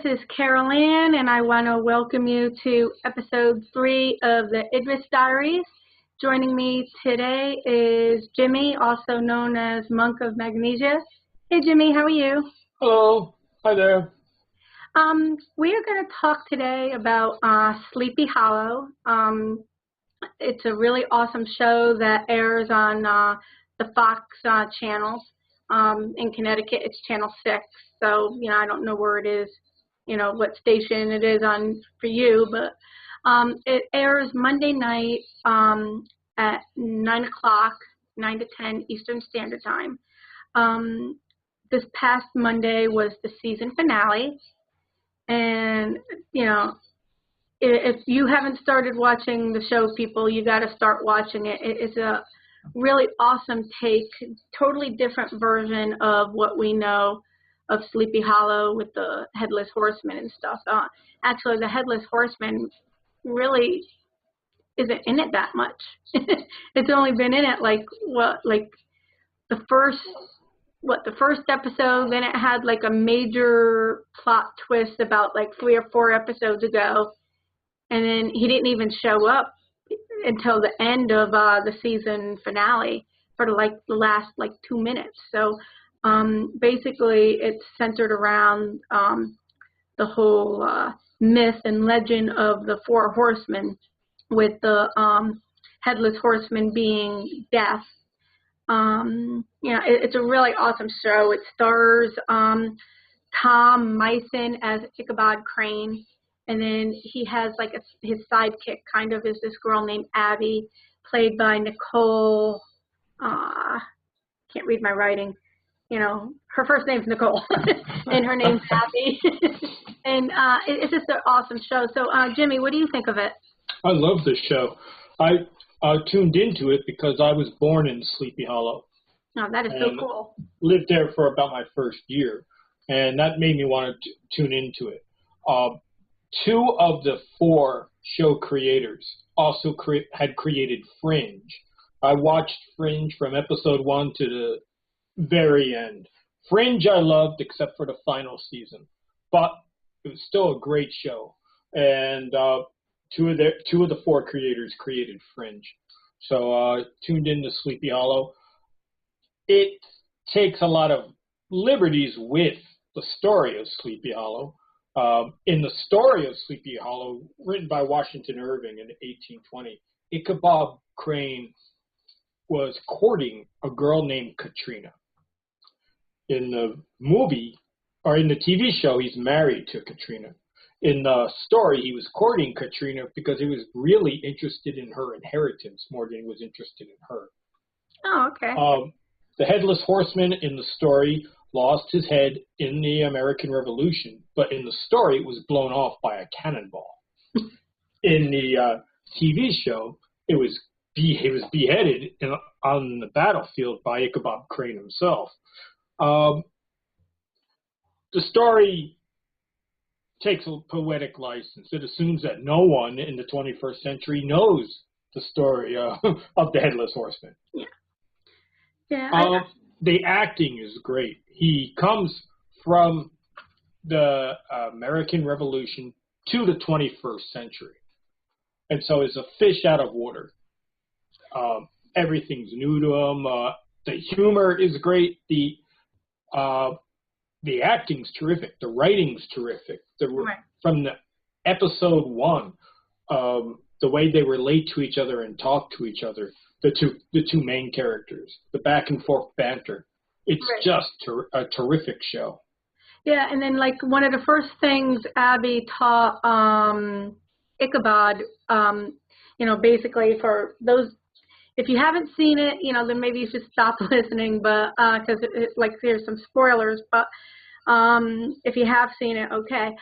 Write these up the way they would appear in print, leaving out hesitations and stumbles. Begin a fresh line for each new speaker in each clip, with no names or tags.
this is Carol Ann, and I want to welcome you to episode 3 of the Idris Diaries. Joining me today is Jimmy, also known as Monk of Magnesia. Hey, Jimmy, how are you?
Hello. Hi there.
We are going to talk today about Sleepy Hallow. It's a really awesome show that airs on the Fox channels. In Connecticut, it's channel 6. So, I don't know where it is, what station it is on for you, but it airs Monday night at 9 o'clock, 9 to 10 Eastern Standard Time. This past Monday was the season finale. And, if you haven't started watching the show, people, you got to start watching it. It's a really awesome take, totally different version of what we know of Sleepy Hallow with the Headless Horsemen and stuff. Actually, the Headless Horsemen really isn't in it that much. It's only been in it the first episode. Then it had like a major plot twist about like 3 or 4 episodes ago, and then he didn't even show up until the end of the season finale for the last 2 minutes. So basically it's centered around the whole myth and legend of the 4 horsemen, with the Headless Horseman being death. It's a really awesome show. It stars Tom Meissen as Ichabod Crane. And then he has his sidekick kind of is this girl named Abby, played by Nicole. Can't read my writing. Her first name's Nicole, and her name's Abby. And it's just an awesome show. So, Jimmy, what do you think of it?
I love this show. I tuned into it because I was born in Sleepy Hollow.
Oh, that is so cool.
Lived there for about my first year, and that made me want to tune into it. 2 of the 4 show creators also had created Fringe. I watched Fringe from episode 1 to the very end. Fringe I loved except for the final season, but it was still a great show. And 2 of the 4 creators created Fringe. So tuned into Sleepy Hollow. It takes a lot of liberties with the story of Sleepy Hollow. In the story of Sleepy Hollow, written by Washington Irving in 1820, Ichabod Crane was courting a girl named Katrina. In the movie, or in the TV show, he's married to Katrina. In the story, he was courting Katrina because he was really interested in her inheritance more than he was interested in her.
Oh, okay.
The Headless Horseman in the story lost his head in the American Revolution, but in the story it was blown off by a cannonball. In the TV show, he was beheaded on the battlefield by Ichabod Crane himself. The story takes a poetic license. It assumes that no one in the 21st century knows the story of the Headless Horseman.
Yeah. Yeah.
The acting is great. He comes from the American Revolution to the 21st century. And so it's a fish out of water. Everything's new to him. The humor is great. The acting's terrific. The writing's terrific. From the episode 1, the way they relate to each other and talk to each other, the two main characters, the back and forth banter. It's just a terrific show.
Yeah, and then one of the first things Abby taught Ichabod, basically for those, if you haven't seen it, then maybe you should stop listening, but because there's some spoilers. But if you have seen it, okay.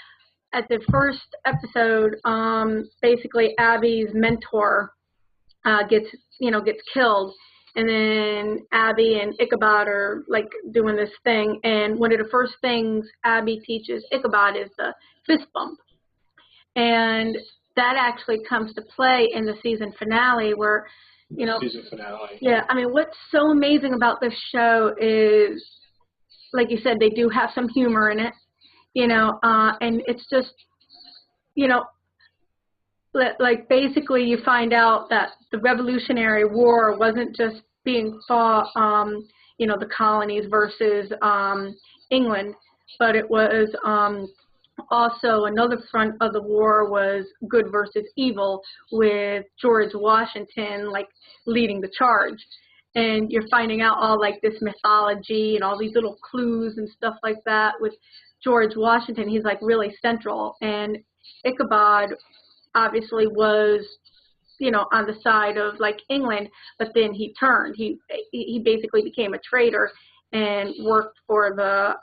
At the first episode, basically Abby's mentor gets killed, and then Abby and Ichabod are doing this thing, and one of the first things Abby teaches Ichabod is the fist bump, and that actually comes to play in the season finale where
season finale.
Yeah, I mean, what's so amazing about this show is, like you said, they do have some humor in it, and it's just, like basically you find out that the Revolutionary War wasn't just being fought, the colonies versus England, but it was also another front of the war was good versus evil, with George Washington like leading the charge. And you're finding out all like this mythology and all these little clues and stuff like that with George Washington. He's like really central, and Ichabod obviously was, on the side of like England, but then he turned. He basically became a traitor and worked for the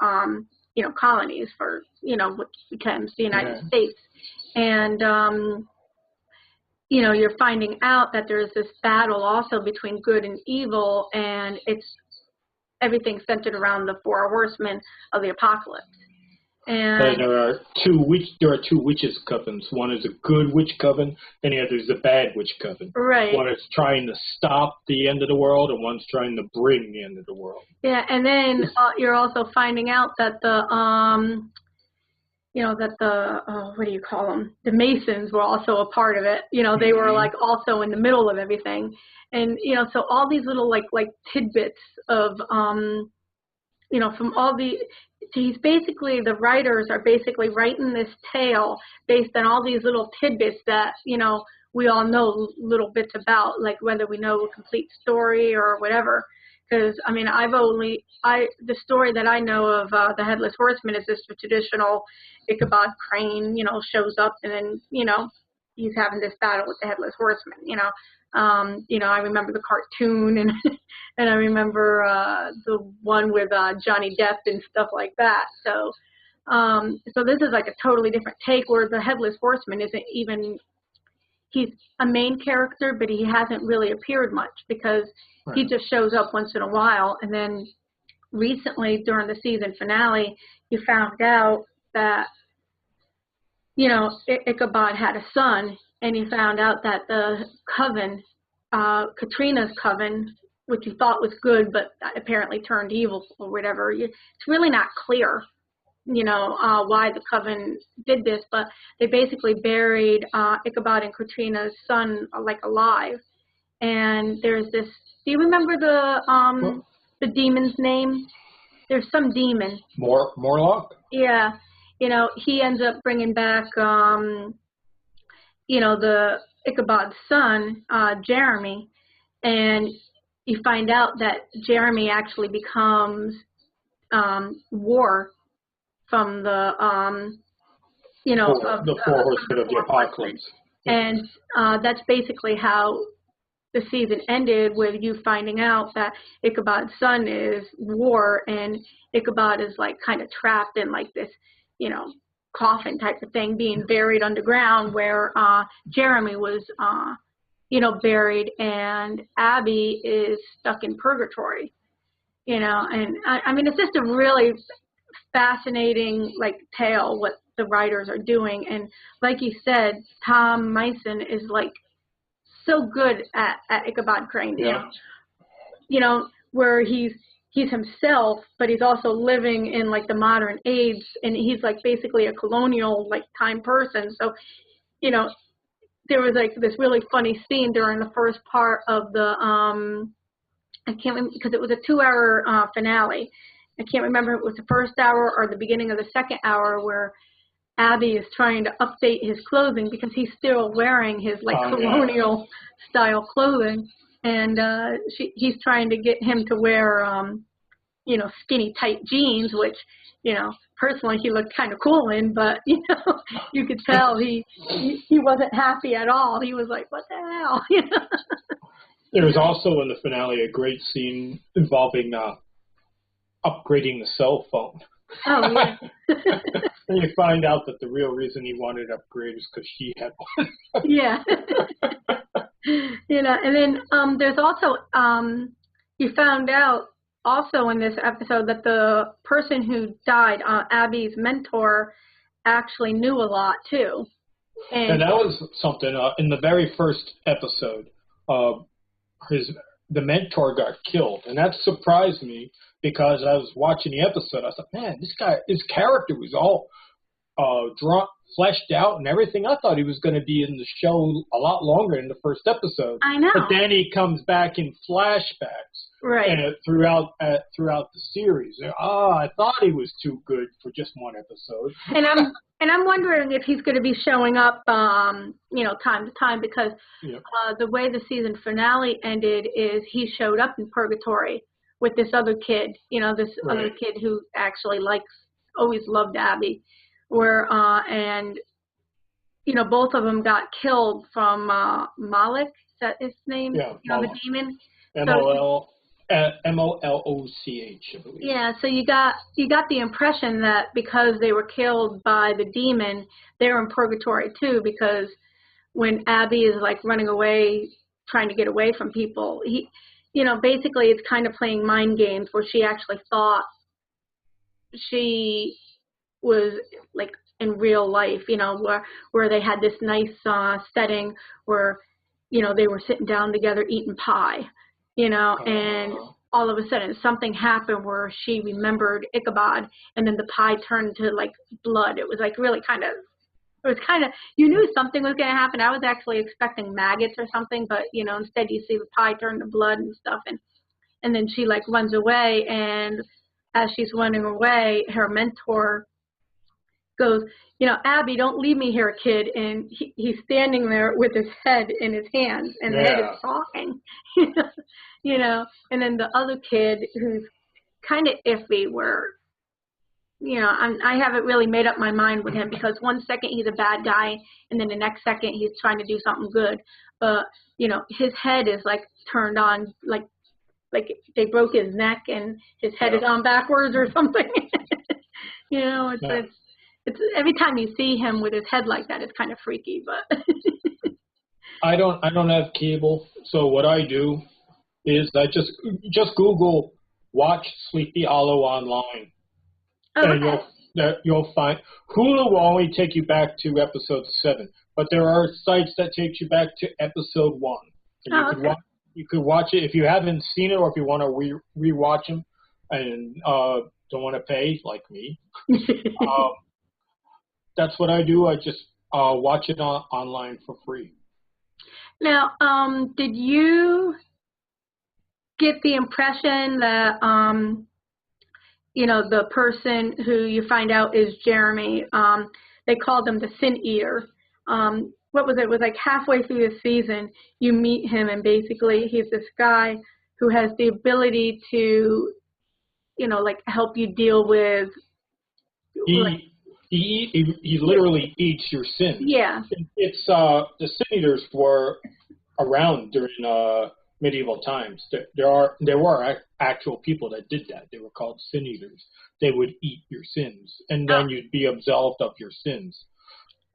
colonies for what becomes the United States. And you're finding out that there's this battle also between good and evil, and it's everything centered around the four horsemen of the apocalypse. And
there are two witches' covens. One is a good witch coven, and the other is a bad witch coven.
Right.
One is trying to stop the end of the world, and one's trying to bring the end of the world.
Yeah, and then you're also finding out that the what do you call them? The Masons were also a part of it. They were like also in the middle of everything, and so all these little like tidbits of from all the. He's basically, the writers are basically writing this tale based on all these little tidbits that, we all know little bits about, like whether we know a complete story or whatever. Because, the story that I know of the Headless Horseman is this traditional Ichabod Crane, shows up and then, he's having this battle with the Headless Horseman, I remember the cartoon and and I remember the one with Johnny Depp and stuff like that. So this is like a totally different take, where the Headless Horseman isn't even, he's a main character, but he hasn't really appeared much because he just shows up once in a while. And then recently during the season finale, you found out that, Ichabod had a son. And he found out that the coven, Katrina's coven, which you thought was good, but apparently turned evil or whatever. It's really not clear, why the coven did this, but they basically buried Ichabod and Katrina's son like alive. And there's this. Do you remember the demon's name? There's some demon.
Morlock.
Yeah, he ends up bringing back. The Ichabod's son, Jeremy, and you find out that Jeremy actually becomes War from the,
the four horsemen of the apocalypse.
And that's basically how the season ended, with you finding out that Ichabod's son is War, and Ichabod is like kind of trapped in like this, coffin type of thing, being buried underground, where Jeremy was, buried, and Abby is stuck in purgatory, and I mean, it's just a really fascinating like tale what the writers are doing. And like you said, Tom Mison is like so good at Ichabod Crane, where he's himself, but he's also living in like the modern age, and he's like basically a colonial like time person. So, there was like this really funny scene during the first part of the I can't remember, because it was a 2-hour finale. I can't remember if it was the first hour or the beginning of the second hour, where Abby is trying to update his clothing because he's still wearing his like colonial style clothing. And he's trying to get him to wear, skinny tight jeans, which, personally he looked kind of cool in, but, you could tell he wasn't happy at all. He was like, what the hell?
There was also in the finale a great scene involving upgrading the cell phone.
Oh, yeah.
And you find out that the real reason he wanted to upgrade is because she had one.
Yeah. And then there's also, you found out also in this episode that the person who died, Abby's mentor, actually knew a lot too.
And that was something, in the very first episode, the mentor got killed. And that surprised me because I was watching the episode. I thought, man, his character was all drawn, fleshed out and everything. I thought he was going to be in the show a lot longer in the first episode.
I know.
But then he comes back in flashbacks.
Right.
Throughout the series. I thought he was too good for just one episode.
And I'm wondering if he's going to be showing up, time to time, because the way the season finale ended is he showed up in purgatory with this other kid. This other kid who actually always loved Abby, and both of them got killed from Malik. Is that his name?
Yeah,
the demon.
Moloch, I believe.
Yeah, so you got the impression that because they were killed by the demon, they're in purgatory too, because when Abby is running away, trying to get away from people, basically it's kind of playing mind games where she actually thought she was in real life, where they had this nice setting where, they were sitting down together eating pie. And all of a sudden something happened where she remembered Ichabod, and then the pie turned to blood. It was really you knew something was going to happen. I was actually expecting maggots or something, but instead you see the pie turn to blood and stuff, and then she runs away, and as she's running away, her mentor goes, Abby, don't leave me here, kid. And he's standing there with his head in his hands, and the head is talking, And then the other kid, who's kind of iffy, where, I haven't really made up my mind with him, because one second he's a bad guy, and then the next second he's trying to do something good. But, his head is turned on, like they broke his neck and his head is on backwards or something. It's every time you see him with his head like that, it's kind of freaky. But
I don't have cable, so what I do is I just Google "watch Sleepy Hallow" online, and you'll find Hulu will only take you back to episode 7, but there are sites that take you back to episode 1. And you could watch it if you haven't seen it, or if you want to rewatch them and don't want to pay like me. That's what I do. I just watch it online for free.
Now, did you get the impression that, the person who you find out is Jeremy, they called him the Sin Eater. What was it? It was halfway through the season, you meet him, and basically he's this guy who has the ability to, help you deal with...
He literally eats your sins.
Yeah.
It's the Sin Eaters were around during medieval times. There were actual people that did that. They were called Sin Eaters. They would eat your sins, and then you'd be absolved of your sins.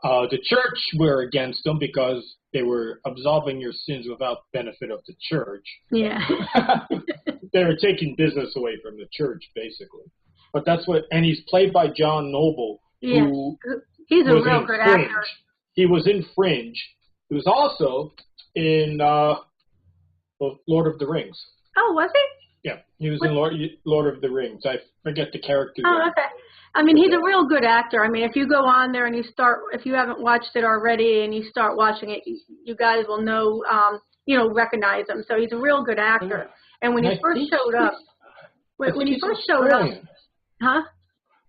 The church were against them because they were absolving your sins without benefit of the church.
Yeah.
They were taking business away from the church, basically. But that's and he's played by John Noble.
Yeah, he's a real good actor.
He was in Fringe. He was also in Lord of the Rings.
Oh, was he?
Yeah, he was in Lord of the Rings. I forget the character.
Oh, okay. I mean, he's a real good actor. I mean, if you go on there and if you haven't watched it already and you start watching it, you guys will know, recognize him. So he's a real good actor. Yeah. And when he first showed up, huh?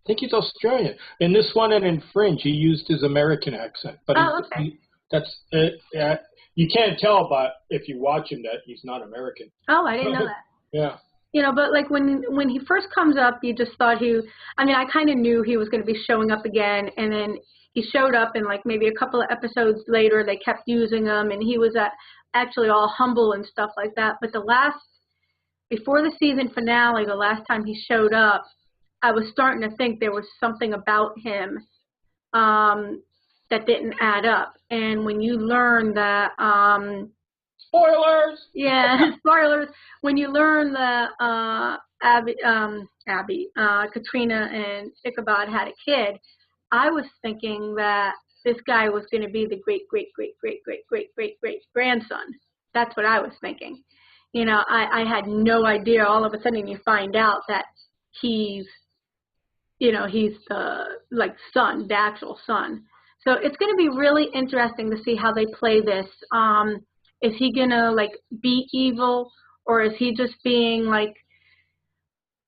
I think he's Australian. In this one and in Fringe, he used his American accent. But you can't tell if you watch him that he's not American.
Oh, I didn't know that.
Yeah.
But when he first comes up, you just thought I kind of knew he was going to be showing up again, and then he showed up, and maybe a couple of episodes later, they kept using him, and he was actually all humble and stuff like that. But before the season finale, the last time he showed up, I was starting to think there was something about him that didn't add up. And when you learn that...
spoilers!
Yeah, spoilers. When you learn that Katrina and Ichabod had a kid, I was thinking that this guy was going to be the great-great-great-great-great-great-great-great grandson. That's what I was thinking. You know, I had no idea. All of a sudden you find out that he's, you know, he's the, like, son, the actual son. So it's going to be really interesting to see how they play this. Is he going to, like, be evil, or is he just being, like,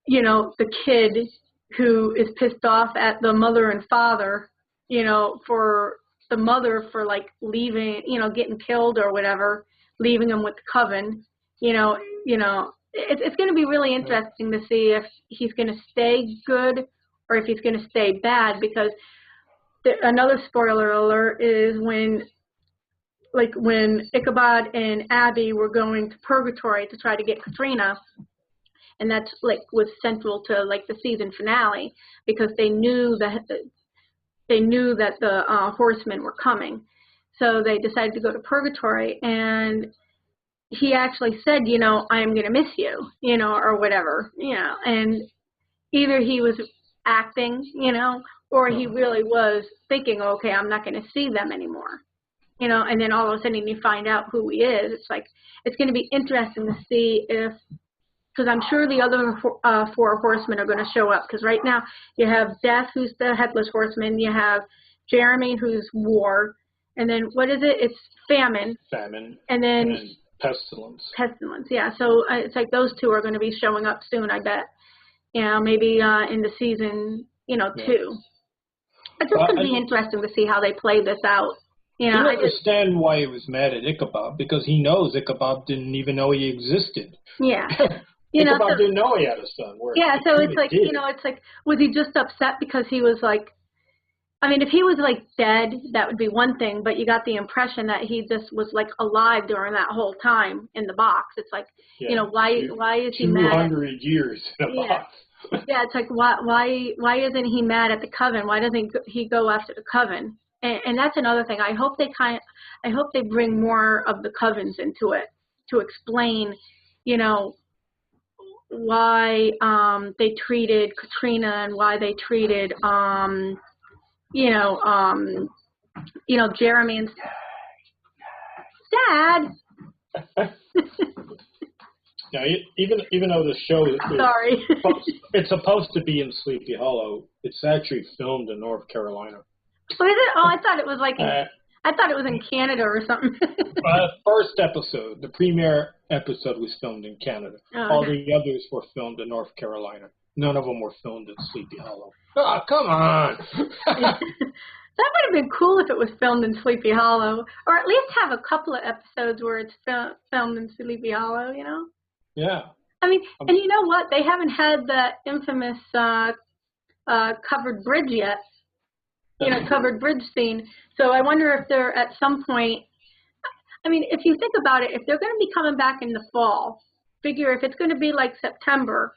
you know, the kid who is pissed off at the mother and father, you know, for the mother for, like, leaving, you know, getting killed or whatever, leaving him with the coven. You know, it's going to be really interesting to see if he's going to stay good or if he's going to stay bad, because another spoiler alert is when Ichabod and Abby were going to Purgatory to try to get Katrina, and that's, like, was central to, like, the season finale, because they knew that the horsemen were coming. So they decided to go to Purgatory, and he actually said, you know, I am going to miss you, you know, or whatever, you know, and either he was acting, you know, or he really was thinking, okay, I'm not going to see them anymore, you know, and then all of a sudden you find out who he is. It's like, it's going to be interesting to see if, because I'm sure the other four horsemen are going to show up, because right now you have Death, who's the Headless Horseman, you have Jeremy, who's War, and then what is it? It's Famine. And then
Pestilence.
Yeah. So it's like those two are going to be showing up soon, I bet. You know, maybe in the season, you know, 2. It's just going to be interesting to see how they play this out. You know,
I understand why he was mad at Ichabod, because he knows Ichabod didn't even know he existed.
Yeah.
Ichabod didn't know he had a son.
Yeah, so it's like, you know, it's like, was he just upset because he was like, I mean, if he was, like, dead, that would be one thing, but you got the impression that he just was, like, alive during that whole time in the box. It's like, you know, why is he mad?
200 years in a box.
Yeah, it's like, why isn't he mad at the coven? Why doesn't he go after the coven? And that's another thing. I hope they bring more of the covens into it to explain, you know, why they treated Katrina and why they treated Jeremy and Dad.
Now, even though the show is
Sorry.
it's supposed to be in Sleepy Hollow, it's actually filmed in North Carolina.
So is it? Oh, I thought it was like I thought it was in Canada or something.
First episode, the premiere episode, was filmed in Canada.
Oh,
All the others were filmed in North Carolina. None of them were filmed in Sleepy Hollow. Oh, come on!
That would have been cool if it was filmed in Sleepy Hollow, or at least have a couple of episodes where it's filmed in Sleepy Hollow, you know?
Yeah.
I mean, and you know what? They haven't had that infamous covered bridge yet. You know, covered bridge scene. So I wonder if they're at some point, I mean, if you think about it, if they're going to be coming back in the fall, figure if it's going to be like September,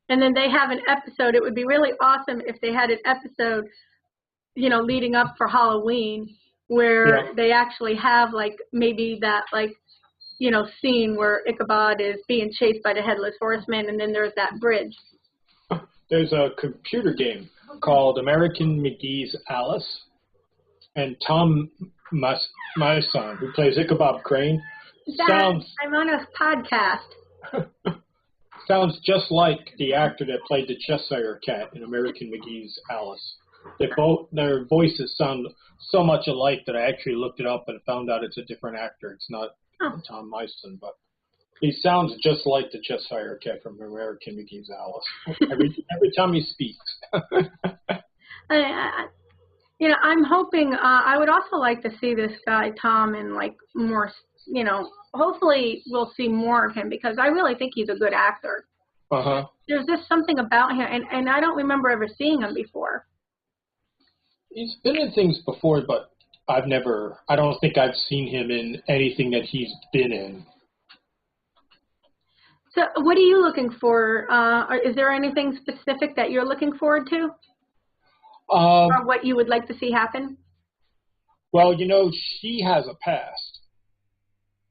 and then they have an episode, it would be really awesome if they had an episode, you know, leading up for Halloween, where they actually have, like, maybe that, like, you know, scene where Ichabod is being chased by the Headless Horseman, and then there's that bridge.
There's a computer game called American McGee's Alice, and Tom Myson, who plays Ichabod Crane,
I'm on a podcast.
Sounds just like the actor that played the Cheshire Cat in American McGee's Alice. Their voices sound so much alike that I actually looked it up and found out it's a different actor. It's not Tom Myson, but he sounds just like the Cheshire Cat from American McGee's Alice. Every time he speaks.
You know, I'm hoping, I would also like to see this guy, Tom, in, like, more, you know, hopefully we'll see more of him, because I really think he's a good actor.
Uh-huh.
There's just something about him, and I don't remember ever seeing him before.
He's been in things before, but I don't think I've seen him in anything that he's been in.
So what are you looking for? Is there anything specific that you're looking forward to? Or what you would like to see happen?
Well, you know, she has a past.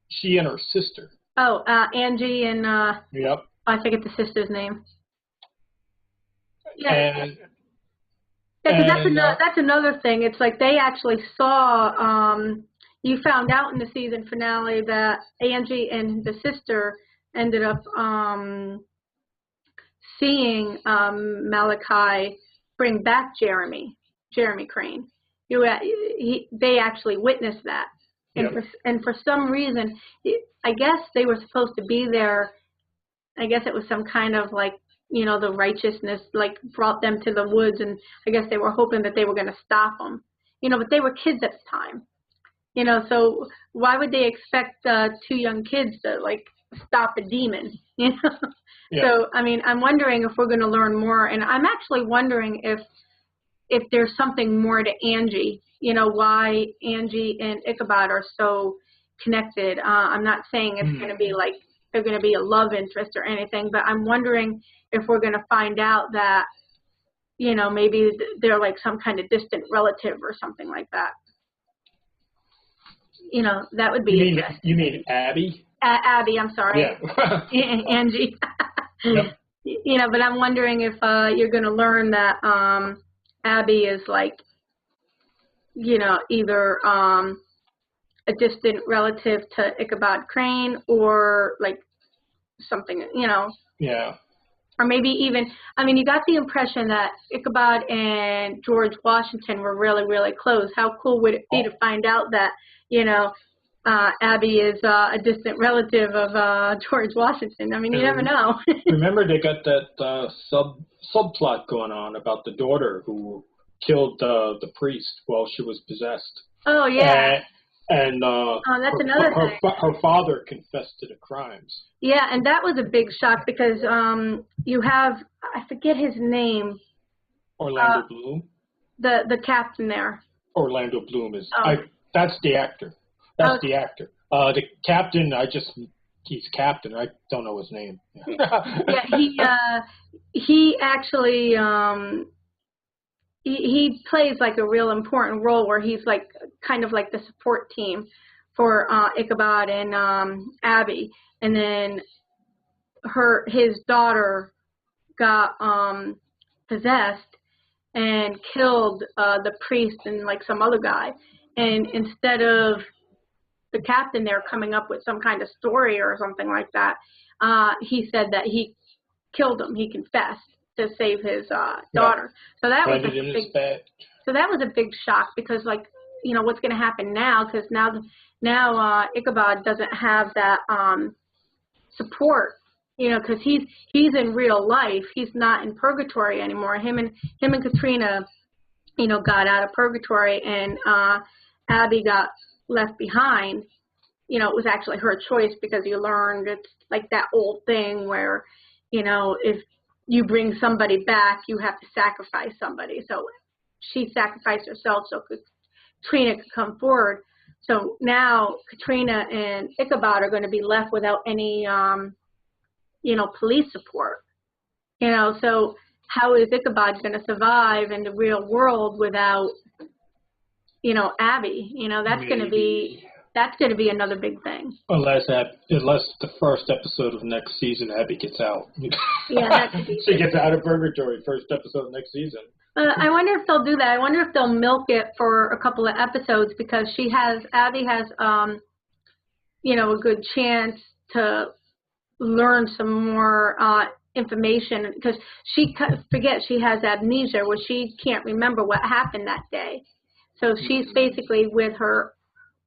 She and her sister.
Oh, Angie and...
Yep.
I forget the sister's name. Yeah.
And
that's another thing. It's like they actually saw... you found out in the season finale that Angie and the sister ended up seeing Malachi bring back Jeremy Crane. They actually witnessed that.
Yep.
And for some reason, I guess they were supposed to be there. I guess it was some kind of like, the righteousness like brought them to the woods, and I guess they were hoping that they were going to stop them. But they were kids at the time. So why would they expect 2 young kids to like stop a demon? Yeah. So I mean, I'm wondering if we're going to learn more, and I'm actually wondering if there's something more to Angie. Why Angie and Ichabod are so connected. I'm not saying it's going to be like they're going to be a love interest or anything, but I'm wondering if we're going to find out that, maybe they're like some kind of distant relative or something like that. That would be interesting.
You mean Abby?
Abby, I'm sorry.
Yeah.
Angie.
Yep.
But I'm wondering if you're going to learn that Abby is like, either a distant relative to Ichabod Crane or like something,
Yeah.
Or maybe even, you got the impression that Ichabod and George Washington were really, really close. How cool would it be to find out that, Abby is a distant relative of George Washington? You never know.
Remember, they got that subplot going on about the daughter who killed the priest while she was possessed.
Oh, yeah.
And
that's another thing.
Her father confessed to the crimes.
Yeah, and that was a big shock because you have, I forget his name.
Orlando Bloom?
The captain there.
Orlando Bloom is, that's the actor. That's the actor. The captain, he's captain. I don't know his name.
Yeah, he actually, he plays like a real important role where he's like kind of like the support team for Ichabod and Abby. And then his daughter got possessed and killed the priest and like some other guy. And instead of the captain there coming up with some kind of story or something like that, he said that he killed him. He confessed to save his daughter. So that was a big shock because, like, what's going to happen now? Because now Ichabod doesn't have that support. Because he's in real life. He's not in purgatory anymore. Him and Katrina, got out of purgatory, and Abby got left behind. It was actually her choice because you learned it's like that old thing where, if you bring somebody back, you have to sacrifice somebody. So she sacrificed herself so Katrina could come forward. So now Katrina and Ichabod are going to be left without any, police support. So how is Ichabod going to survive in the real world without, Abby? That's going to be another big thing.
Unless the first episode of next season, Abby gets out.
Yeah, that could be.
She gets out of purgatory first episode of next season.
I wonder if they'll do that. I wonder if they'll milk it for a couple of episodes because Abby has, a good chance to learn some more information because she forgets she has amnesia where she can't remember what happened that day. So she's basically with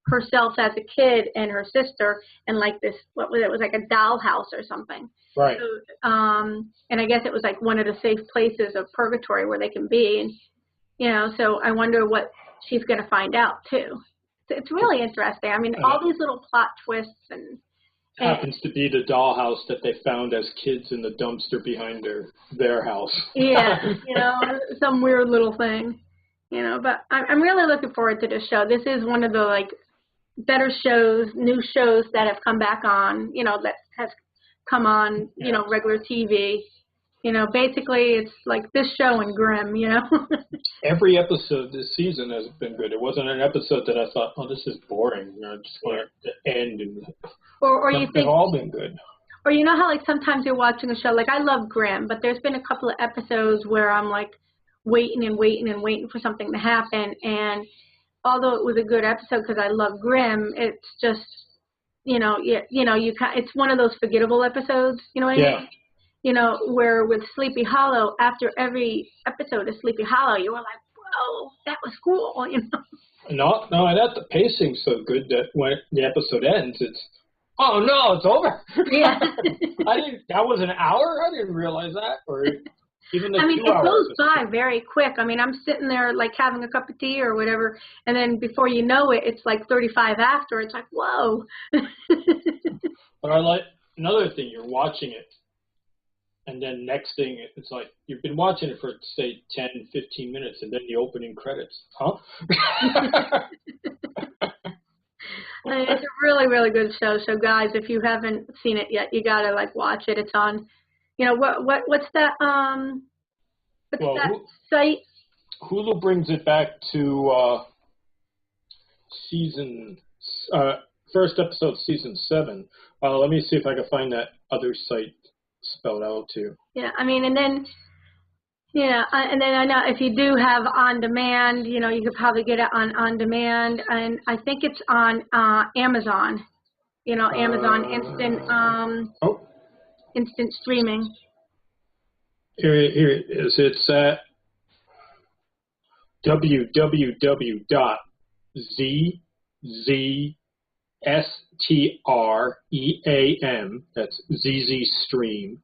herself as a kid and her sister and like this, what was it? It was like a dollhouse or something.
Right.
So, and I guess it was like one of the safe places of purgatory where they can be. And, so I wonder what she's going to find out too. It's really interesting. All these little plot twists and
happens to be the dollhouse that they found as kids in the dumpster behind their house.
Yeah, some weird little thing. But I'm really looking forward to this show. This is one of the better shows, new shows that have come back on, that has come on, regular TV. Basically it's like this show and Grimm,
Every episode this season has been good. It wasn't an episode that I thought, oh, this is boring. I just want it to end.
Or you think
they've all been good.
Or how sometimes you're watching a show, I love Grimm, but there's been a couple of episodes where I'm waiting and waiting and waiting for something to happen. And although it was a good episode because I love Grimm, it's just, it's one of those forgettable episodes. You know what I mean? You know, where with Sleepy Hallow, after every episode of Sleepy Hallow, you were like, whoa, that was cool. You know.
No, and that the pacing's so good that when the episode ends, it's, oh no, it's over.
Yeah.
That was an hour? I didn't realize that. Or even the 2 hours.
It goes by very quick. I mean, I'm sitting there like having a cup of tea or whatever, and then before you know it, it's like 35 after. It's like, whoa.
But I like another thing, you're watching it, and then next thing, it's like you've been watching it for, say, 10, 15 minutes, and then the opening credits. Huh?
It's a really, really good show. So, guys, if you haven't seen it yet, you gotta like watch it. It's on, you know, what's that site?
Hulu brings it back to first episode, season 7. Let me see if I can find that other site spelled out too.
Yeah, I mean, and then I know if you do have on demand, you know, you could probably get it on demand, and I think it's on Amazon. You know, Amazon instant streaming.
Here it is. It's at www.zzstream, that's zzstream.li.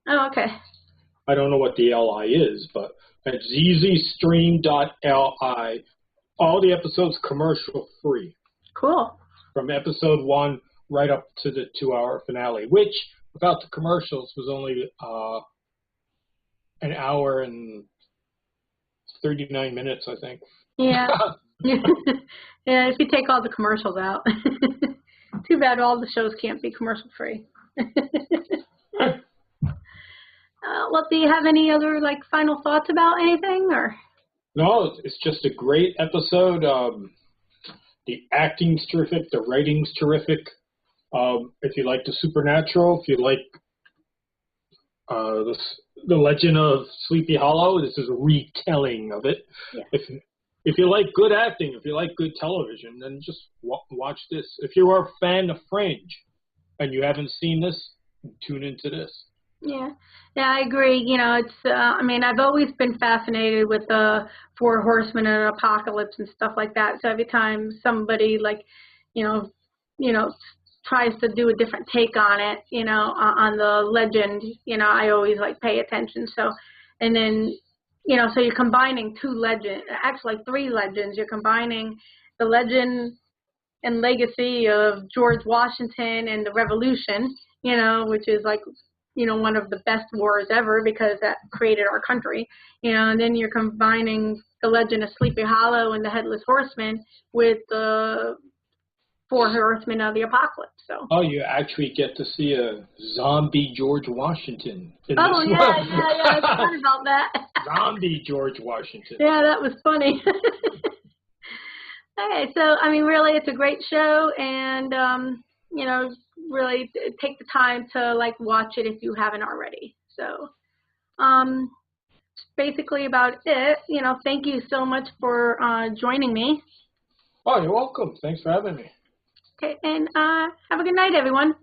Oh, okay.
I don't know what the LI is, but at zzstream.li, all the episodes commercial free.
Cool.
From episode 1 right up to the 2-hour finale, which without the commercials was only an hour and 39 minutes, I think.
Yeah. Yeah, if you take all the commercials out. Too bad all the shows can't be commercial free. Well, do you have any other like final thoughts about anything, or?
No, it's just a great episode. The acting's terrific. The writing's terrific. If you like the supernatural, if you like the Legend of Sleepy Hallow, this is a retelling of it. Yeah. If you like good acting, if you like good television, then just watch this. If you are a fan of Fringe and you haven't seen this, tune into this.
Yeah, I agree. You know, it's. I mean, I've always been fascinated with the Four Horsemen and Apocalypse and stuff like that. So every time somebody tries to do a different take on it, on the legend, I always like pay attention. So, and then, so you're combining 2 legends, actually 3 legends. You're combining the legend and legacy of George Washington and the Revolution, which is like, one of the best wars ever because that created our country, and then you're combining the legend of Sleepy Hallow and the Headless Horsemen with the 4 Horsemen of the Apocalypse. So. Oh,
you actually get to see a zombie George Washington in
this
one.
Yeah, I forgot about that.
Zombie George Washington.
Yeah, that was funny. Okay, so, I mean, really, it's a great show, and, really take the time to, like, watch it if you haven't already. So, basically about it. Thank you so much for joining me.
Oh, you're welcome. Thanks for having me.
Okay, and have a good night, everyone.